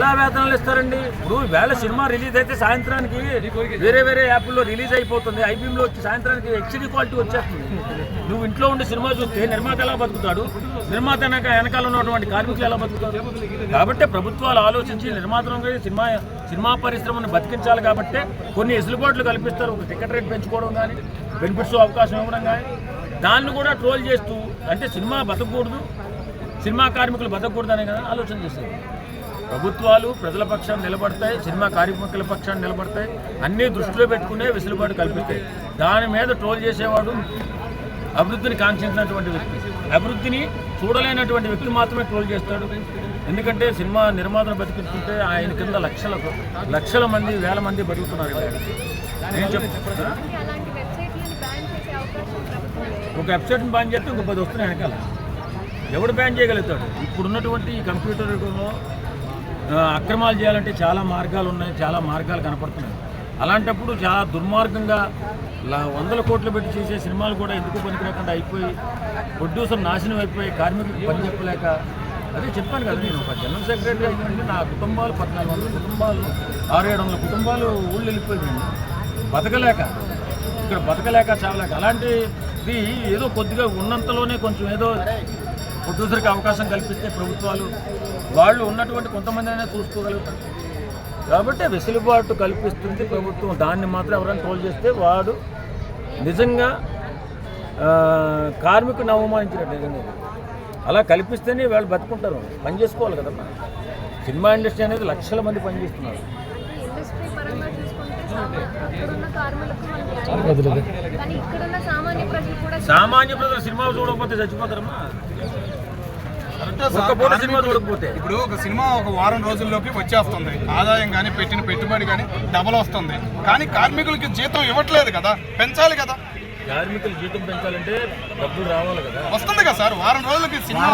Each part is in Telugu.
ఎలా వేతనాలు ఇస్తారండి? ఇప్పుడు వేళ సినిమా రిలీజ్ అయితే సాయంత్రానికి వేరే వేరే యాప్ల్లో రిలీజ్ అయిపోతుంది, ఐబీఎంలో వచ్చి సాయంత్రానికి హెచ్డీ క్వాలిటీ వచ్చేస్తుంది. నువ్వు ఇంట్లో ఉండి సినిమా చూస్తే నిర్మాత ఎలా బతుకుతాడు? నిర్మాత వెనకాల ఉన్నటువంటి కార్మికులు ఎలా బతుకుతారు? కాబట్టి ప్రభుత్వాలు ఆలోచించి నిర్మాతలు సినిమా పరిశ్రమను బతికించాలి. కాబట్టి కొన్ని వెసులుబాట్లు కల్పిస్తారు. ఒక టికెట్ రేట్ పెంచుకోవడం కానీ, బెనిఫిట్స్ అవకాశం ఇవ్వడం కానీ, దాన్ని కూడా ట్రోల్ చేస్తూ అంటే సినిమా బతకూడదు, సినిమా కార్మికులు బతకూడదు అనే కదా ఆలోచన చేస్తారు. ప్రభుత్వాలు ప్రజల పక్షాన్ని నిలబడతాయి, సినిమా కార్మికుల పక్షాన్ని నిలబడతాయి, అన్నీ దృష్టిలో పెట్టుకునే వెసులుబాటు కల్పిస్తాయి. దాని మీద ట్రోల్ చేసేవాడు అభివృద్ధిని కాంక్షించినటువంటి వ్యక్తి, అభివృద్ధిని చూడలేనటువంటి వ్యక్తి మాత్రమే ట్రోల్ చేస్తాడు. ఎందుకంటే సినిమా నిర్మాతను బతికించుకుంటే ఆయన కింద లక్షల మంది, వేల మంది బతుకుతున్నారు. నేను చెప్తున్నా, ఒక వెబ్సైట్ని బ్యాన్ చేస్తే ఇంకో 10 వస్తున్నాయి వెనకాల. ఎవడు బ్యాన్ చేయగలుగుతాడు? ఇప్పుడున్నటువంటి ఈ కంప్యూటర్ యుగంలో అక్రమాలు చేయాలంటే చాలా మార్గాలు ఉన్నాయి, చాలా మార్గాలు కనపడుతున్నాయి. అలాంటప్పుడు చాలా దుర్మార్గంగా 100 కోట్లు పెట్టి చేసే సినిమాలు కూడా ఎందుకు పనికిరాకుండా అయిపోయి, ప్రొడ్యూసర్ నాశనం అయిపోయి, కార్మికులకు పని చెప్పలేక, అదే చెప్పాను కదా నేను, ఒక జనరల్ సెక్రటరీ అయిపోయింది. నా కుటుంబాలు 1400 కుటుంబాలు, 600-700 కుటుంబాలు ఊళ్ళు వెళ్ళిపోయిందండి. ఇక్కడ బతకలేక చావలేక. అలాంటిది ఏదో కొద్దిగా ఉన్నంతలోనే కొంచెం ఏదో ప్రొడ్యూసర్కి అవకాశం కల్పిస్తే ప్రభుత్వాలు వాళ్ళు ఉన్నటువంటి కొంతమంది అయినా చూసుకోగలుగుతారు. కాబట్టి వెసులుబాటు కల్పిస్తుంది ప్రభుత్వం. దాన్ని మాత్రం ఎవరైనా ట్రోల్ చేస్తే వాడు నిజంగా కార్మికుని అవమానించినట్టు. నిజంగా అలా కల్పిస్తేనే వాళ్ళు బతుకుంటారు, పని చేసుకోవాలి కదమ్మా. సినిమా ఇండస్ట్రీ అనేది లక్షల మంది పనిచేస్తున్నారు. సామాన్య ప్రజలు సినిమా చూడకపోతే చచ్చిపోతారమ్మా. ఇప్పుడు ఒక సినిమా ఒక వారం రోజుల్లోకి వచ్చేస్తుంది, ఆదాయం కానీ పెట్టిన పెట్టుబడి కానీ డబల్ వస్తుంది, కానీ కార్మికులకి జీతం ఇవ్వట్లేదు కదా, పెంచాలి కదా. కార్మికుల జీతం పెంచాలంటే డబ్బులు రావాలి కదా. వస్తుంది కదా సార్, వారం రోజులకి సినిమా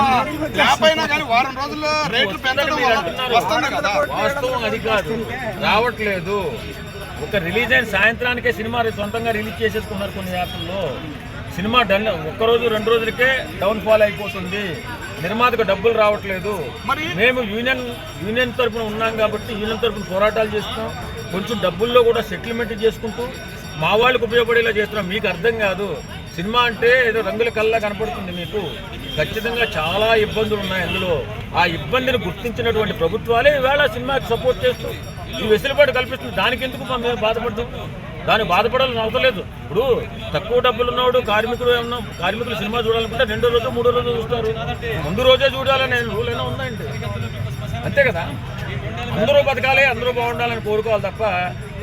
ల్యాప్ అయినా కానీ వారం రోజుల్లో రేట్లు పెంచడం వస్తుంది కదా. వాస్తవం అది కాదు, రావట్లేదు. ఒక రిలీజ్ అయిన సాయంత్రానికే సినిమా సొంతంగా రిలీజ్ చేసేసుకున్నారు కొన్ని యాప్ల్లో. సినిమా ఒక్కరోజు 2 రోజులకే డౌన్ఫాల్ అయిపోతుంది, నిర్మాతకు డబ్బులు రావట్లేదు. మేము యూనియన్ తరఫున ఉన్నాం కాబట్టి యూనియన్ తరఫున పోరాటాలు చేస్తున్నాం. కొంచెం డబ్బుల్లో కూడా సెటిల్మెంట్ చేసుకుంటూ మా వాళ్ళకు ఉపయోగపడేలా చేస్తున్నాం. మీకు అర్థం కాదు, సినిమా అంటే ఏదో రంగుల కల్లా కనపడుతుంది మీకు. ఖచ్చితంగా చాలా ఇబ్బందులు ఉన్నాయి అందులో. ఆ ఇబ్బందిని గుర్తించినటువంటి ప్రభుత్వాలే ఈవేళ సినిమాకి సపోర్ట్ చేస్తూ ఈ వెసులుబాటు కల్పిస్తుంది. దానికి ఎందుకు మేము బాధపడతాం? దానికి బాధపడాలని అవసరం లేదు. ఇప్పుడు తక్కువ డబ్బులు ఉన్నవాడు కార్మికులు సినిమా చూడాలనుకుంటే 2వ రోజు 3వ రోజు చూస్తారు. ముందు రోజే చూడాలని రూల్ అయినా ఉందండి, అంతే కదా. అందరూ బతకాలి, అందరూ బాగుండాలని కోరుకోవాలి తప్ప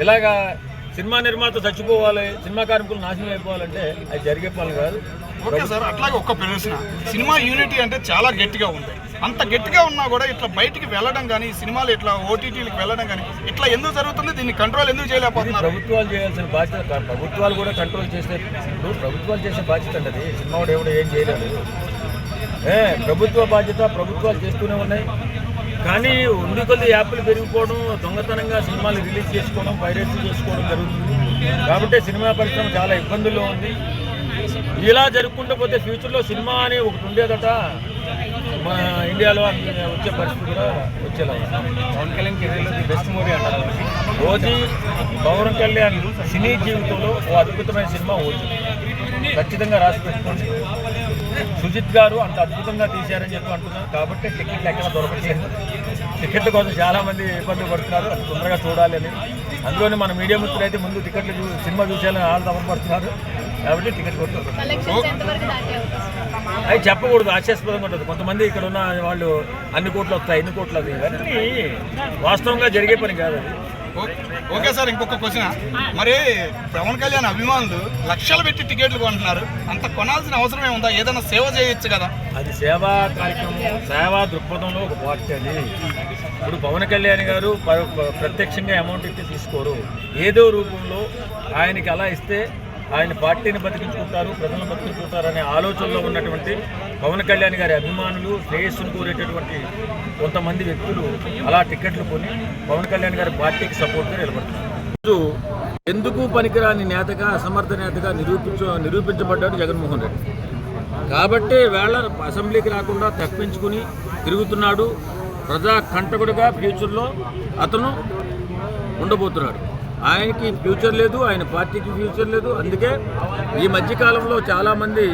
ఇలాగా సినిమా నిర్మాత చచ్చిపోవాలి, సినిమా కార్మికులు నాశనం అయిపోవాలంటే అది జరిగే పనులు కాదు. ఓకే సార్, అట్లాగే ఒక్క ప్రశ్న, సినిమా యూనిటీ అంటే చాలా గట్టిగా ఉంది. అంత గట్టిగా ఉన్నా కూడా ఇట్లా బయటికి వెళ్ళడం కానీ, సినిమాలు ఇట్లా ఓటీటీలకు వెళ్ళడం కానీ ఇట్లా ఎందుకు జరుగుతుంది? దీన్ని కంట్రోల్ ఎందుకు చేయలేకపోతున్నారు? ప్రభుత్వాలు చేయాల్సిన బాధ్యత. ప్రభుత్వాలు కూడా కంట్రోల్ చేసే, ప్రభుత్వాలు చేసే బాధ్యత అండి. సినిమా వాడు ఎవడో ఏం చేయలేదు. ప్రభుత్వ బాధ్యత, ప్రభుత్వాలు చేస్తూనే ఉన్నాయి. కానీ ఉండి కొద్ది యాప్లు పెరిగిపోవడం, దొంగతనంగా సినిమాలు రిలీజ్ చేసుకోవడం, పైరసీ చేసుకోవడం జరుగుతుంది. కాబట్టి సినిమా పరిశ్రమ చాలా ఇబ్బందుల్లో ఉంది. ఇలా జరుపుకుంటూ పోతే ఫ్యూచర్లో సినిమా అని ఒకటి ఉండేదట మన ఇండియాలో వచ్చే పరిస్థితి కూడా వచ్చేలా. పవన్ కళ్యాణ్ కెరీర్లో ది బెస్ట్ మూవీ అంటారు ఓజీ. పవన్ కళ్యాణ్ సినీ జీవితంలో ఓ అద్భుతమైన సినిమా ఓజీ. ఖచ్చితంగా రాసి పెట్టుకోండి. సుజిత్ గారు అంత అద్భుతంగా తీశారని చెప్పి అంటున్నారు. కాబట్టి టికెట్లు ఎక్కడ దొరకట్లేదు. టికెట్ల కోసం చాలామంది ఇబ్బంది పడుతున్నారు. అది తొందరగా చూడాలి అని. అందులోనే మన మీడియా మిత్రులు అయితే ముందు టికెట్లు సినిమా చూసేయాలని వాళ్ళు తప్పపడుతున్నారు. కాబట్టి టికెట్ కొడుతున్నారు. అవి చెప్పకూడదు, హాస్యాస్పదంగా ఉంటుంది. కొంతమంది ఇక్కడ ఉన్న వాళ్ళు అన్ని కోట్లు వస్తాయి, ఎన్ని కోట్లు అది, ఇవన్నీ వాస్తవంగా జరిగే పని కాదు అది. ఓకే సార్, ఇంకొక క్వశ్చన్. మరి పవన్ కళ్యాణ్ అభిమానులు లక్షలు పెట్టి టికెట్లు కొంటున్నారు, అంత కొనాల్సిన అవసరం ఏముందా? ఏదైనా సేవ చేయొచ్చు కదా. అది సేవా కార్యక్రమం, సేవా దృక్పథంలో ఒక పార్టీ అది. ఇప్పుడు పవన్ కళ్యాణ్ గారు ప్రత్యక్షంగా అమౌంట్ ఇస్తే తీసుకోరు. ఏదో రూపంలో ఆయనకి అలా ఇస్తే ఆయన పార్టీని బతికించుకుంటారు, ప్రజలను బతికించుకుంటారు అనే ఆలోచనలో ఉన్నటువంటి పవన్ కళ్యాణ్ గారి అభిమానులు, శ్రేయస్సును కోరేటటువంటి కొంతమంది వ్యక్తులు అలా టికెట్లు కొని పవన్ కళ్యాణ్ గారి పార్టీకి సపోర్ట్గా నిలబడుతున్నారు. ఎందుకు పనికిరాని నేతగా, అసమర్థ నేతగా నిరూపించబడ్డాడు జగన్మోహన్ రెడ్డి. కాబట్టి వేళ అసెంబ్లీకి రాకుండా తప్పించుకుని తిరుగుతున్నాడు. ప్రజా కంటకుడుగా ఫ్యూచర్లో అతను ఉండబోతున్నాడు. ఆయనకి ఫ్యూచర్ లేదు, ఆయన పార్టీకి ఫ్యూచర్ లేదు. అందుకే ఈ మధ్యకాలంలో చాలామంది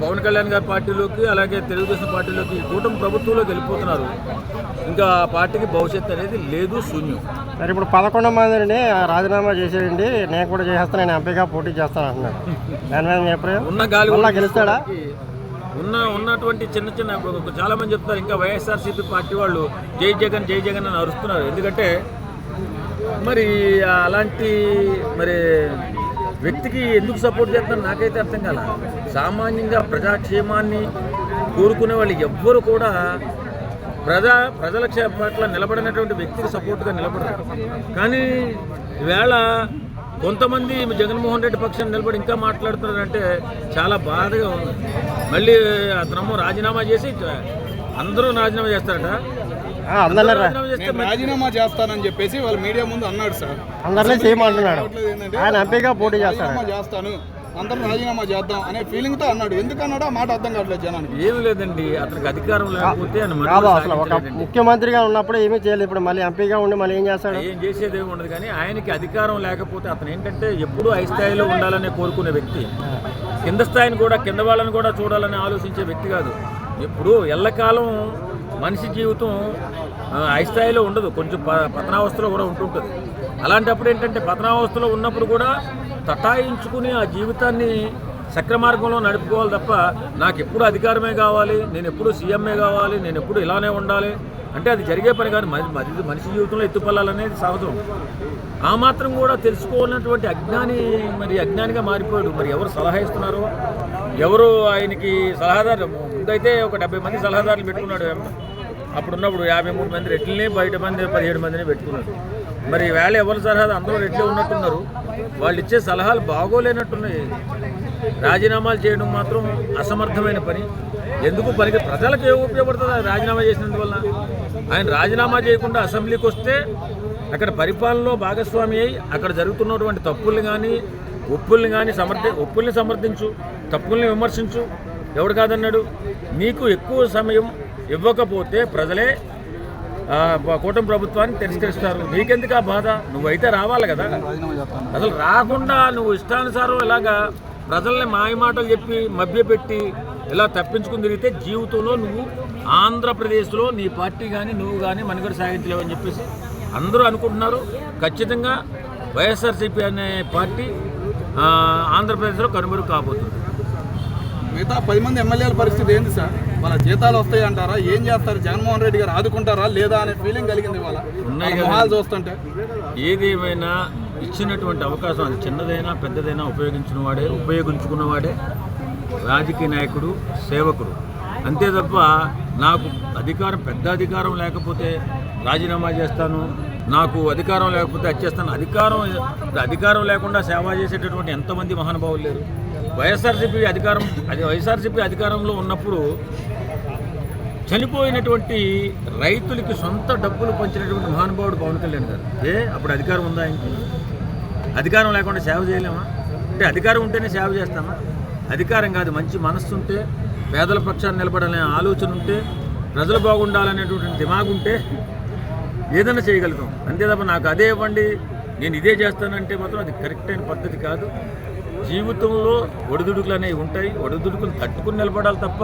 పవన్ కళ్యాణ్ గారి పార్టీలోకి, అలాగే తెలుగుదేశం పార్టీలోకి, కూటమి ప్రభుత్వంలోకి వెళ్ళిపోతున్నారు. ఇంకా పార్టీకి భవిష్యత్తు అనేది లేదు, శూన్యం. మరి ఇప్పుడు 11 మందిని రాజీనామా చేసేయండి, నేను కూడా చేసేస్తాను, నేను ఎంపీగా పోటీ చేస్తాను అంటున్నాడు. దాని మీద మీ అభిప్రాయం? ఉన్న గాలి మళ్ళా గెలుస్తాడా? ఉన్నటువంటి చిన్న చాలా మంది చెప్తారు, ఇంకా వైఎస్ఆర్సీపీ పార్టీ వాళ్ళు జై జగన్ అని అరుస్తున్నారు. ఎందుకంటే మరి అలాంటి మరి వ్యక్తికి ఎందుకు సపోర్ట్ చేస్తున్నారు నాకైతే అర్థం కాల. సామాన్యంగా ప్రజాక్షేమాన్ని కోరుకునే వాళ్ళు ఎవ్వరు కూడా ప్రజల పట్ల నిలబడినటువంటి వ్యక్తికి సపోర్ట్గా నిలబడరు. కానీ ఈవేళ కొంతమంది జగన్మోహన్ రెడ్డి పక్షాన్ని నిలబడి ఇంకా మాట్లాడుతున్నారంటే చాలా బాధగా ఉంది. మళ్ళీ అతనేమో రాజీనామా చేసి అందరూ రాజీనామా చేస్తారట. రాజీనామా చేస్తానని చెప్పేసి వాళ్ళ మీడియా ముందు అన్నాడు సార్. అందరినీ చేయమంటున్నాడు, ఆయన ఎంపీగా పోటీ చేస్తాను, అందరం రాజీనామా చేద్దాం అనే ఫీలింగ్ తో అన్నాడు. ఎందుకు అన్నాడో ఆ మాట అర్థం కావట్లేదు జనానికి. ఏమి లేదండి, అతనికి అధికారం లేకపోతే అసలు ఒక ముఖ్యమంత్రిగా ఉన్నప్పుడు ఏమీ చేయలేదు, ఇప్పుడు మళ్ళీ ఎంపీగా ఉండి మళ్ళీ ఏం చేస్తాడు? ఏం చేసేది ఏమి ఉండదు. కానీ ఆయనకి అధికారం లేకపోతే అతను ఏంటంటే ఎప్పుడూ హై స్థాయిలో ఉండాలనే కోరుకునే వ్యక్తి, కింద స్థాయిని కూడా, కింద వాళ్ళని కూడా చూడాలని ఆలోచించే వ్యక్తి కాదు. ఎప్పుడు ఎల్లకాలం మనిషి జీవితం హై స్థాయిలో ఉండదు, కొంచెం పతనావస్థలో కూడా ఉంటుంటుంది. అలాంటప్పుడు ఏంటంటే పతనావస్థలో ఉన్నప్పుడు కూడా తటాయించుకుని ఆ జీవితాన్ని సక్రమార్గంలో నడుపుకోవాలి తప్ప నాకు ఎప్పుడు అధికారమే కావాలి, నేను ఎప్పుడు సీఎంఏ కావాలి, నేను ఎప్పుడు ఇలానే ఉండాలి అంటే అది జరిగే పని కాదు. మనిషి జీవితంలో ఎత్తుపల్లాలనేది సహజం. ఆ మాత్రం కూడా తెలుసుకోవాలన్నటువంటి అజ్ఞానిగా మారిపోయాడు. మరి ఎవరు సలహా ఇస్తున్నారో, ఎవరు ఆయనకి సలహాదారు, ముందైతే ఒక 70 మంది సలహాదారులు పెట్టుకున్నాడు. అప్పుడున్నప్పుడు 53 మంది రెట్లని, బయట మంది 17 మందిని పెట్టుకున్నాడు. మరి వేళ ఎవరు సలహా, అందరూ రెట్లే ఉన్నట్టున్నారు. వాళ్ళు ఇచ్చే సలహాలు బాగోలేనట్టున్నాయి. రాజీనామాలు చేయడం మాత్రం అసమర్థమైన పని. ఎందుకు పనికి ప్రజలకు ఏ ఉపయోగపడుతుంది రాజీనామా చేసినందువల్ల? ఆయన రాజీనామా చేయకుండా అసెంబ్లీకి వస్తే అక్కడ పరిపాలనలో భాగస్వామి అయి అక్కడ జరుగుతున్నటువంటి తప్పుల్ని కానీ ఒప్పుల్ని కానీ ఒప్పుల్ని సమర్థించు, తప్పుల్ని విమర్శించు. ఎవడు కాదన్నాడు? నీకు ఎక్కువ సమయం ఇవ్వకపోతే ప్రజలే కూటమి ప్రభుత్వాన్ని తిరస్కరిస్తారు. నీకెందుకు ఆ బాధ? నువ్వైతే రావాలి కదా. అసలు రాకుండా నువ్వు ఇష్టానుసారం ఇలాగా ప్రజల్ని మాయమాటలు చెప్పి మభ్యపెట్టి ఇలా తప్పించుకుని తిరిగితే జీవితంలో నువ్వు ఆంధ్రప్రదేశ్లో నీ పార్టీ కానీ నువ్వు కానీ మనుగడ సాగించలేవని చెప్పేసి అందరూ అనుకుంటున్నారు. ఖచ్చితంగా వైఎస్ఆర్సీపీ అనే పార్టీ ఆంధ్రప్రదేశ్లో కనుమరుగు కాబోతుంది. మిగతా 10 మంది ఎమ్మెల్యేల పరిస్థితి ఏంటి సార్? వాళ్ళ జీతాలు వస్తాయి అంటారా? ఏం చేస్తారు? జగన్మోహన్ రెడ్డి గారు ఆదుకుంటారా లేదా అనే ఫీలింగ్ కలిగింది వాళ్ళ మొహాలు చూస్తుంటే. ఏదేమైనా ఇచ్చినటువంటి అవకాశం, అది చిన్నదైనా పెద్దదైనా ఉపయోగించుకున్నవాడే రాజకీయ నాయకుడు, సేవకుడు. అంతే తప్ప నాకు పెద్ద అధికారం లేకపోతే రాజీనామా చేస్తాను, నాకు అధికారం లేకపోతే వచ్చేస్తాను. అధికారం లేకుండా సేవ చేసేటటువంటి ఎంతమంది మహానుభావులు లేరు. వైఎస్ఆర్సీపీ అధికారంలో ఉన్నప్పుడు చనిపోయినటువంటి రైతులకి సొంత డబ్బులు పంచినటువంటి మహానుభావుడు పవన్ కళ్యాణ్ గారు. అప్పుడు అధికారం ఉందా? ఆయనకి అధికారం లేకుండా సేవ చేయలేమా? అంటే అధికారం ఉంటేనే సేవ చేస్తామా? అధికారం కాదు, మంచి మనస్సు ఉంటే, పేదల పక్షాన్ని నిలబడాలనే ఆలోచన ఉంటే, ప్రజలు బాగుండాలనేటువంటి దిమాగు ఉంటే ఏదైనా చేయగలుగుతాం. అంతే తప్ప నాకు అదే ఇవ్వండి, నేను ఇదే చేస్తానంటే మాత్రం అది కరెక్ట్ అయిన పద్ధతి కాదు. జీవితంలో ఒడిదుడుకులు అనేవి ఉంటాయి. ఒడిదుడుకులు తట్టుకుని నిలబడాలి తప్ప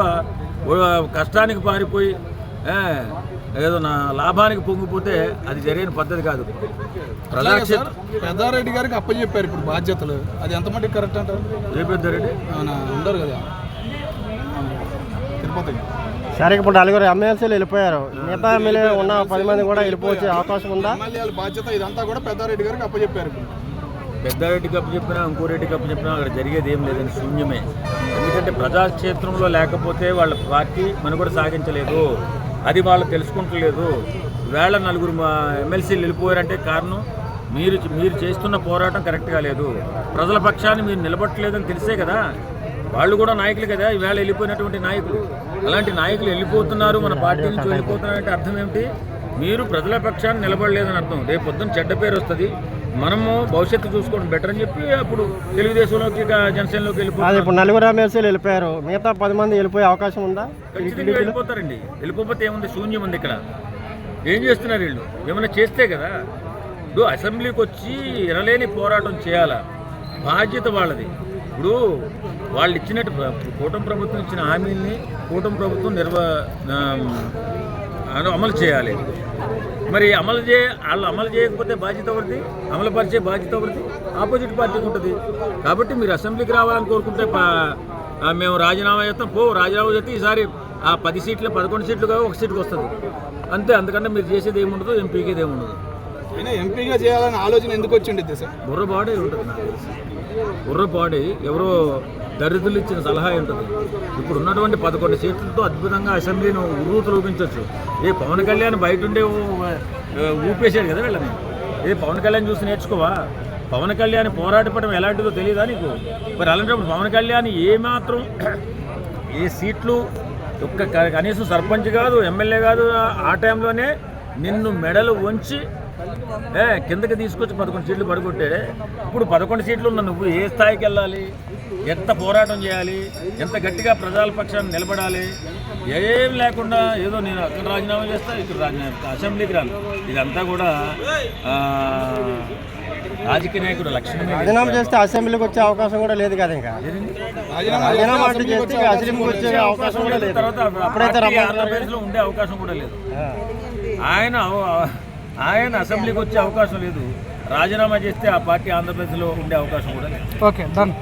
కష్టానికి పారిపోయి ఏదో నా లాభానికి పొంగిపోతే అది జరిగిన పద్ధతి కాదు. పెద్దారెడ్డి గారికి అప్పచెప్పారు ఇప్పుడు బాధ్యతలు, అది ఎంత మటుకు కరెక్ట్ అంటారు? ఏ పెద్దారెడ్డి ఉండరు కదా తిరుపతి. సరే, ఇప్పుడు 4 ఎమ్మెల్సీలు వెళ్ళిపోయారు, మిగతా ఎమ్మెల్యే ఉన్న 10 మంది కూడా వెళ్ళిపోవచ్చే అవకాశం ఉందా? ఎమ్మెల్యేల బాధ్యత ఇదంతా కూడా పెద్దారెడ్డి గారికి అప్పచెప్పారు. పెద్దారెడ్డికి అప్పచెప్పినా, ఇంకో రెడ్డికి అప్పచెప్పినా అక్కడ జరిగేది ఏం లేదని శూన్యమే. ఎందుకంటే ప్రజాక్షేత్రంలో లేకపోతే వాళ్ళ పార్టీ మనుగడ సాగించలేదు, అది వాళ్ళు తెలుసుకుంటలేదు. వేళ 4 ఎమ్మెల్సీలు వెళ్ళిపోయారంటే కారణం మీరు చేస్తున్న పోరాటం కరెక్ట్గా లేదు, ప్రజల పక్షాన్ని మీరు నిలబట్టలేదని తెలిసే కదా. వాళ్ళు కూడా నాయకులు కదా, ఈవేళ వెళ్ళిపోయినటువంటి నాయకులు. అలాంటి నాయకులు వెళ్ళిపోతున్నారు, మన పార్టీ నుంచి వెళ్ళిపోతున్నారంటే అర్థం ఏమిటి? మీరు ప్రజల పక్షాన్ని నిలబడలేదని అర్థం. రేపు పొద్దున్న చెడ్డ పేరు వస్తుంది. మనము భవిష్యత్తు చూసుకోవడం బెటర్ అని చెప్పి అప్పుడు తెలుగుదేశంలోకి జనసేనలోకి అది వెళ్ళిపోతారు. ఇప్పుడు నలుగురు ఎమ్మెల్సీలు వెళ్ళిపోయారు, మిగతా 10 మంది వెళ్ళిపోయే అవకాశం ఉందా? ఖచ్చితంగా వెళ్ళిపోతారండి. వెళ్ళిపోతే ఏముంది, శూన్యం ఉంది ఇక్కడ. ఏం చేస్తున్నారు వీళ్ళు? ఏమైనా చేస్తే కదా. ఇప్పుడు అసెంబ్లీకి వచ్చి ఎనలేని పోరాటం చేయాలా, బాధ్యత వాళ్ళది. ఇప్పుడు వాళ్ళు ఇచ్చినట్టు కూటమి ప్రభుత్వం ఇచ్చిన హామీల్ని కూటమి ప్రభుత్వం అమలు చేయాలి. మరి వాళ్ళు అమలు చేయకపోతే బాధ్యత ఎవరిది? అమలుపరిచే బాధ్యత ఎవరిది? ఆపోజిట్ పార్టీకి ఉంటుంది. కాబట్టి మీరు అసెంబ్లీకి రావాలని కోరుకుంటే మేము రాజీనామా చేస్తాం. రాజీనామా చేస్తే ఈసారి ఆ 10 సీట్లు 11 సీట్లు కావు, 1 సీటుకి వస్తుంది అంతే. అందుకంటే మీరు చేసేది ఏముండదు, ఏం పీకేది ఏముండదు. అయినా ఎంపీగా చేయాలని ఆలోచన ఎందుకు వచ్చింది సార్? బుర్రపాడే ఉంటుంది నాకు తెలిసి. బుర్రపాడి ఎవరో దరిద్రులు ఇచ్చిన సలహా ఉంటుంది. ఇప్పుడు ఉన్నటువంటి 11 సీట్లతో అద్భుతంగా అసెంబ్లీని రూపించవచ్చు. పవన్ కళ్యాణ్ బయట ఉండే ఊపేసాడు కదా వీళ్ళని. పవన్ కళ్యాణ్ చూసి నేర్చుకోవా? పవన్ కళ్యాణ్ పోరాటపడడం ఎలాంటిదో తెలియదా నీకు? మరి అలాంటప్పుడు పవన్ కళ్యాణ్ ఏమాత్రం ఏ సీట్లు కనీసం సర్పంచ్ కాదు, ఎమ్మెల్యే కాదు, ఆ టైంలోనే నిన్ను మెడలు వంచి కిందకి తీసుకొచ్చి 11 సీట్లు పడగొట్టాడే. ఇప్పుడు 11 సీట్లు ఉన్న నువ్వు ఏ స్థాయికి వెళ్ళాలి, ఎంత పోరాటం చేయాలి, ఎంత గట్టిగా ప్రజల పక్షాన్ని నిలబడాలి? ఏం లేకుండా ఏదో నేను అక్కడ రాజీనామా చేస్తా, ఇక్కడ రాజీనామా, అసెంబ్లీకి రాను. ఇదంతా కూడా రాజకీయ నాయకుడు లక్షణమే. రాజీనామా చేస్తే అసెంబ్లీకి వచ్చే అవకాశం కూడా లేదు కదా. ఇంకా రాజీనామా అంటే చేస్తే అసెంబ్లీకి వచ్చే అవకాశం కూడా లేదు. తర్వాత అప్పుడైతే ఆంధ్రప్రదేశ్లో ఉండే అవకాశం కూడా లేదు. ఆయన అసెంబ్లీకి వచ్చే అవకాశం లేదు. రాజీనామా చేస్తే ఆ పార్టీ ఆంధ్రప్రదేశ్లో ఉండే అవకాశం కూడా లేదు. Okay, done.